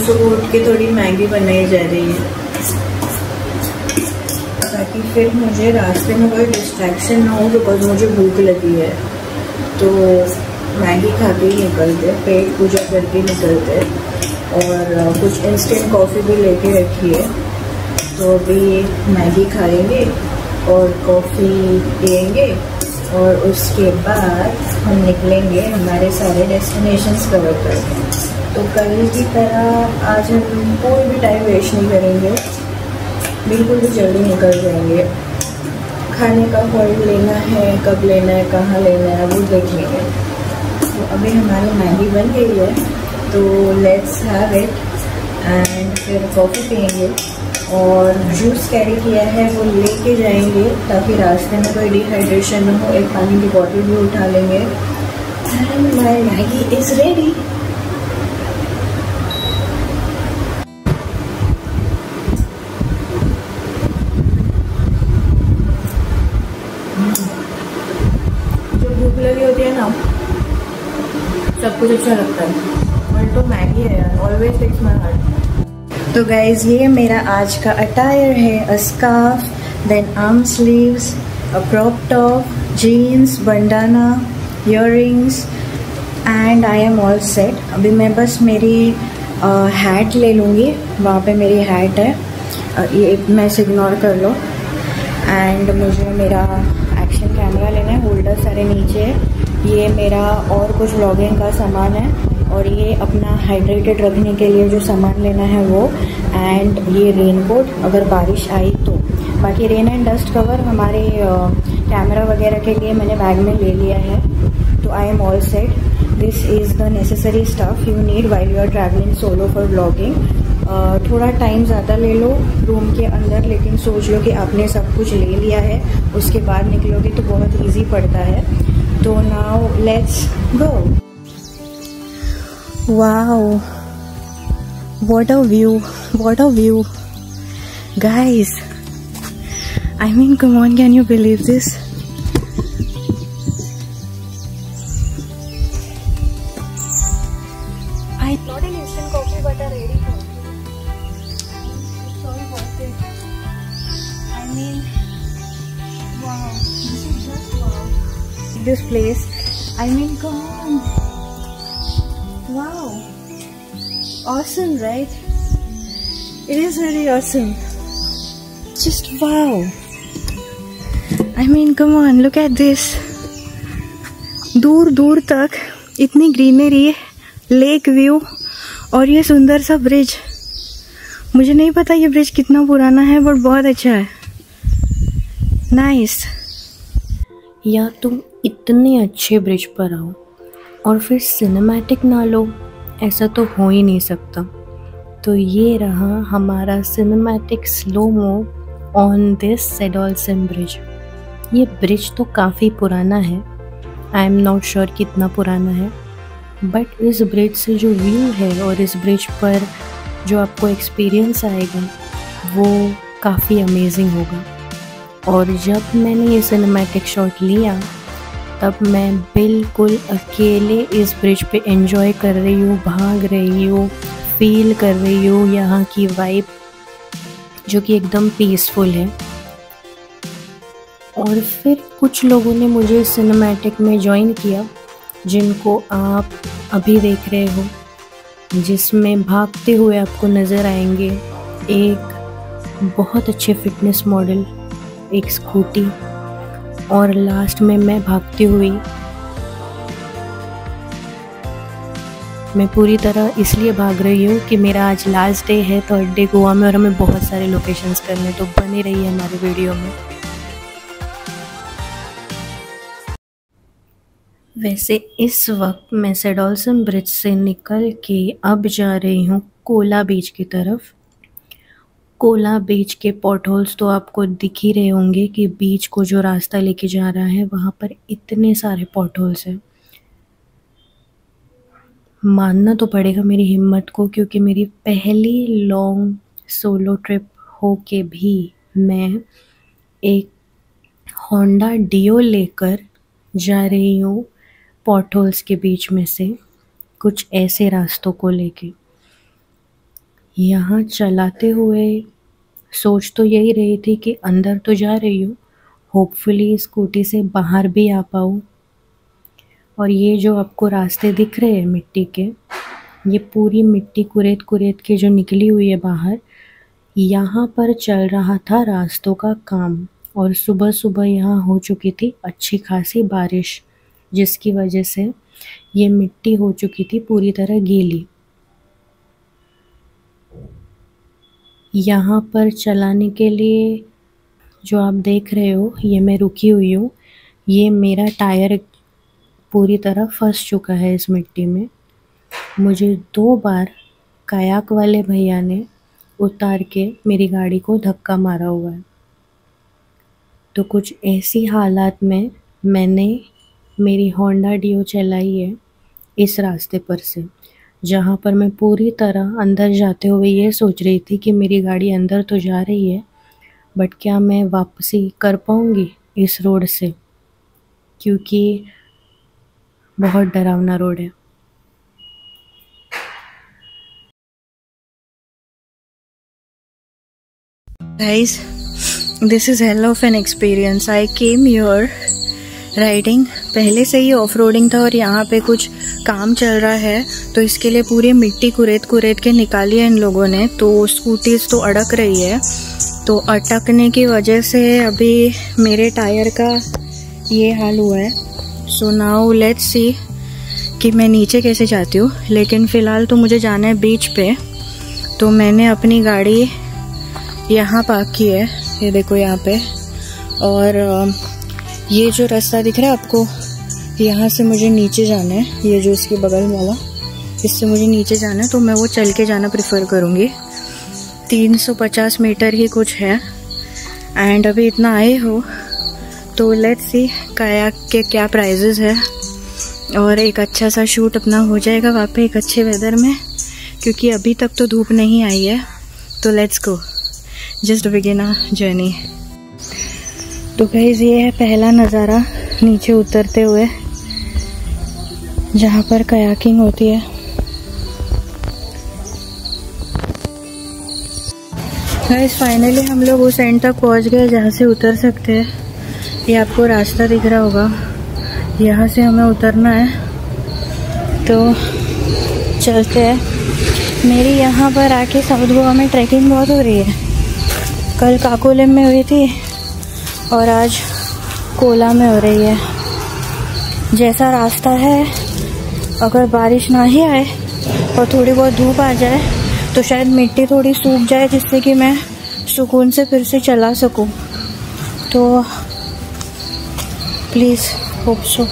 सुबह उठ के थोड़ी मैगी बनाई जा रही है ताकि फिर मुझे रास्ते में कोई डिस्ट्रैक्शन ना हो, बिकॉज मुझे भूख लगी है। तो मैगी खा के ही निकलते, पेट पूजा करके निकलते। और कुछ इंस्टेंट कॉफ़ी भी लेके रखी है, तो अभी मैगी खाएंगे और कॉफ़ी पिएंगे और उसके बाद हम निकलेंगे हमारे सारे डेस्टिनेशंस कवर करके। तो कल की तरह आज हम कोई भी टाइम वेस्ट नहीं करेंगे, बिल्कुल भी जल्दी निकल जाएंगे। खाने का पॉइंट लेना है, कब लेना है, कहाँ लेना है, वो देख लेंगे। तो अभी हमारी मैगी बन गई है, तो लेट्स हैव इट। एंड फिर कॉफ़ी पियेंगे और जूस कैरी किया है वो लेके जाएंगे ताकि रास्ते में कोई डिहाइड्रेशन ना हो। एक पानी की बॉटल भी उठा लेंगे। And my Maggi is ready. जो भूख लगी होती है ना, सब कुछ अच्छा लगता है, और तो मैगी है यार, ऑलवेज टेक्स माय हार्ट। तो गाइज ये मेरा आज का अटायर है, a scarf, then arm sleeves, a crop top, jeans, bandana, earrings and I am all set. अभी मैं बस मेरी हैट ले लूँगी, वहाँ पे मेरी हैट है, ये मैं इग्नोर कर लो। एंड मुझे मेरा एक्शन कैमरा लेना है, होल्डर सारे नीचे है। ये मेरा और कुछ व्लॉगिंग का सामान है, और ये अपना हाइड्रेटेड रखने के लिए जो सामान लेना है वो। एंड ये रेनकोट अगर बारिश आई तो। बाकी रेन एंड डस्ट कवर हमारे कैमरा वगैरह के लिए मैंने बैग में ले लिया है। तो I am all set. This is the necessary stuff you need while you are travelling solo for vlogging. थोड़ा टाइम ज़्यादा ले लो रूम के अंदर, लेकिन सोच लो कि आपने सब कुछ ले लिया है, उसके बाद निकलोगे तो बहुत ईजी पड़ता है। तो now let's go. Wow, what a view, what a view, guys. I mean, come on, can you believe this? Not an instant coffee, but a ready coffee. It's so worth it. I mean, wow, this is just wow. This place, I mean, come on. Wow, awesome, right? It is very awesome. Just wow. I mean, come on, look at this. दूर दूर तक इतनी greenery, lake view और ये सुंदर सा bridge. मुझे नहीं पता ये ब्रिज कितना पुराना है, बट बहुत अच्छा है। नाइस। या तुम इतने अच्छे ब्रिज पर आओ और फिर सिनेमैटिक ना लो, ऐसा तो हो ही नहीं सकता। तो ये रहा हमारा cinematic slow move on this सेडोलसिम ब्रिज। ये ब्रिज तो काफ़ी पुराना है, आई एम नॉट श्योर कितना पुराना है, बट इस ब्रिज से जो व्यू है और इस ब्रिज पर जो आपको एक्सपीरियंस आएगा वो काफ़ी अमेजिंग होगा। और जब मैंने ये सिनेमैटिक शॉट लिया तब मैं बिल्कुल अकेले इस ब्रिज पे एंजॉय कर रही हूँ, भाग रही हूँ, फील कर रही हूँ यहाँ की वाइब जो कि एकदम पीसफुल है। और फिर कुछ लोगों ने मुझे सिनेमैटिक में ज्वाइन किया, जिनको आप अभी देख रहे हो, जिसमें भागते हुए आपको नज़र आएंगे एक बहुत अच्छे फिटनेस मॉडल, एक स्कूटी, और लास्ट में मैं भागती हुई। मैं पूरी तरह इसलिए भाग रही हूँ कि मेरा आज लास्ट डे है, थर्ड डे गोवा में, और हमें बहुत सारे लोकेशंस करने, तो बने रहिए हमारे वीडियो में। वैसे इस वक्त मैं सेडोलसिम ब्रिज से निकल के अब जा रही हूँ कोला बीच की तरफ। कोला बीच के पॉट होल्स तो आपको दिख ही रहे होंगे कि बीच को जो रास्ता लेके जा रहा है वहाँ पर इतने सारे पॉट होल्स हैं। मानना तो पड़ेगा मेरी हिम्मत को, क्योंकि मेरी पहली लॉन्ग सोलो ट्रिप हो के भी मैं एक होंडा डियो लेकर जा रही हूँ पॉट होल्स के बीच में से कुछ ऐसे रास्तों को लेके। यहाँ चलाते हुए सोच तो यही रही थी कि अंदर तो जा रही हूँ, होपफुली स्कूटी से बाहर भी आ पाऊँ। और ये जो आपको रास्ते दिख रहे हैं मिट्टी के, ये पूरी मिट्टी कुरेद कुरेद के जो निकली हुई है बाहर, यहाँ पर चल रहा था रास्तों का काम। और सुबह सुबह यहाँ हो चुकी थी अच्छी खासी बारिश, जिसकी वजह से ये मिट्टी हो चुकी थी पूरी तरह गीली। यहाँ पर चलाने के लिए जो आप देख रहे हो, ये मैं रुकी हुई हूँ। ये मेरा टायर पूरी तरह फंस चुका है इस मिट्टी में। मुझे 2 बार कायाक वाले भैया ने उतार के मेरी गाड़ी को धक्का मारा हुआ है। तो कुछ ऐसी हालात में मैंने मेरी होंडा डियो चलाई है इस रास्ते पर से, जहाँ पर मैं पूरी तरह अंदर जाते हुए ये सोच रही थी कि मेरी गाड़ी अंदर तो जा रही है, बट क्या मैं वापसी कर पाऊँगी इस रोड से, क्योंकि बहुत डरावना रोड है। Guys, this is hell of an experience. I came here riding, पहले से ही ऑफ रोडिंग था और यहाँ पे कुछ काम चल रहा है, तो इसके लिए पूरी मिट्टी कुरेद कुरेद के निकाली है इन लोगों ने। तो स्कूटीज तो अटक रही है, तो अटकने की वजह से अभी मेरे टायर का ये हाल हुआ है। सो नाउ लेट्स सी कि मैं नीचे कैसे जाती हूँ। लेकिन फ़िलहाल तो मुझे जाना है बीच पे, तो मैंने अपनी गाड़ी यहाँ पार्क की है, ये देखो यहाँ पे। और ये जो रास्ता दिख रहा है आपको, यहाँ से मुझे नीचे जाना है, ये जो इसके बगल वाला, इससे मुझे नीचे जाना है। तो मैं वो चल के जाना प्रेफर करूँगी। 350 मीटर ही कुछ है, एंड अभी इतना आए हो तो लेट्स सी कायाक के क्या प्राइजेस है, और एक अच्छा सा शूट अपना हो जाएगा वहाँ पे एक अच्छे वेदर में, क्योंकि अभी तक तो धूप नहीं आई है। तो let's go, just begin our journey. तो गाइस, ये है पहला नज़ारा नीचे उतरते हुए, जहाँ पर कायाकिंग होती है। गाइस, फाइनली हम लोग उस एंड तक पहुँच गए जहाँ से उतर सकते हैं। ये आपको रास्ता दिख रहा होगा, यहाँ से हमें उतरना है, तो चलते हैं। मेरी यहाँ पर आके साउथ गोवा में ट्रैकिंग बहुत हो रही है। कल काकोलेम में हुई थी और आज कोला में हो रही है। जैसा रास्ता है, अगर बारिश ना ही आए और थोड़ी बहुत धूप आ जाए तो शायद मिट्टी थोड़ी सूख जाए, जिससे कि मैं सुकून से फिर से चला सकूं। तो please hope so.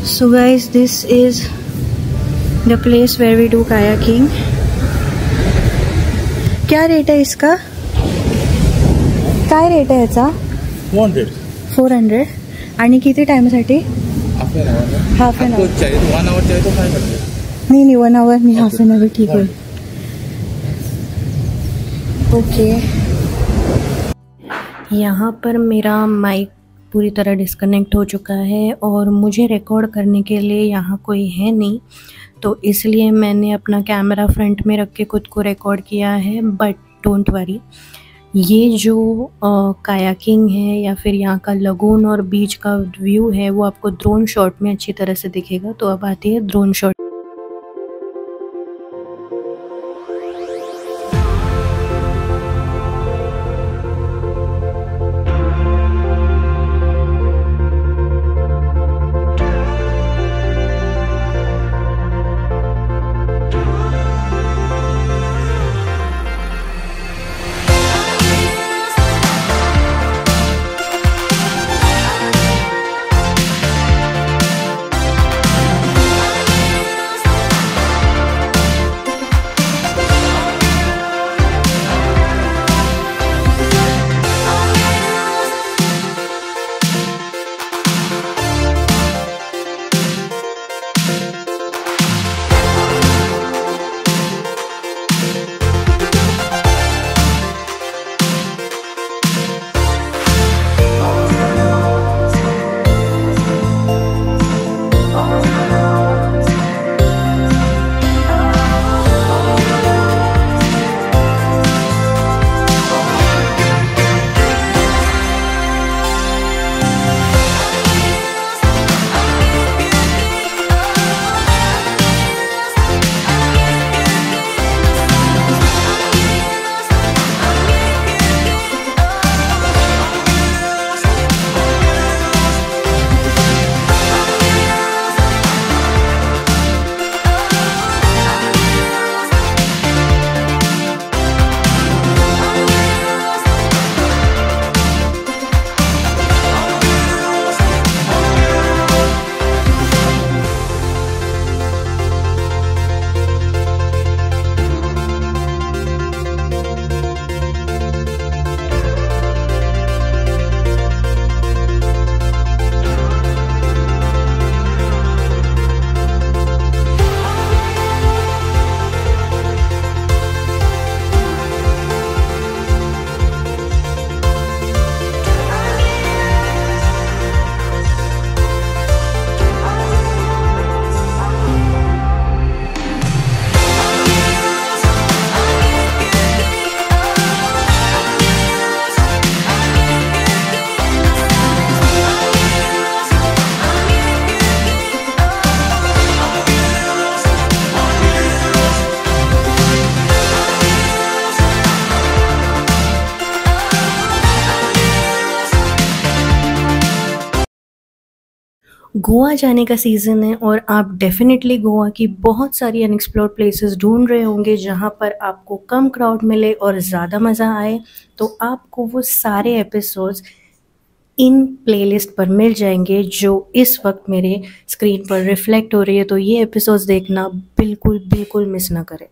So guys, this is the place where we do kayaking. क्या रेट है इसका? काय रेट है याचा? 400. आणि किती टाइमसाठी? Half an hour. 1 आवर चाहिए तो 500. नहीं 1 आवर नहीं, हाफ एन आवर ठीक है। ओके, यहाँ पर मेरा माइक पूरी तरह डिस्कनेक्ट हो चुका है और मुझे रिकॉर्ड करने के लिए यहाँ कोई है नहीं, तो इसलिए मैंने अपना कैमरा फ्रंट में रख के खुद को रिकॉर्ड किया है। बट डोंट वरी, ये जो कायाकिंग है या फिर यहाँ का लगून और बीच का व्यू है, वो आपको ड्रोन शॉट में अच्छी तरह से दिखेगा। तो अब आती है ड्रोन शॉट। गोवा जाने का सीज़न है और आप डेफ़िनेटली गोवा की बहुत सारी अनएक्सप्लोर्ड प्लेसेस ढूँढ रहे होंगे जहाँ पर आपको कम क्राउड मिले और ज़्यादा मज़ा आए, तो आपको वो सारे एपिसोड्स इन प्लेलिस्ट पर मिल जाएंगे जो इस वक्त मेरे स्क्रीन पर रिफ्लेक्ट हो रही है। तो ये एपिसोड्स देखना बिल्कुल बिल्कुल मिस ना करें।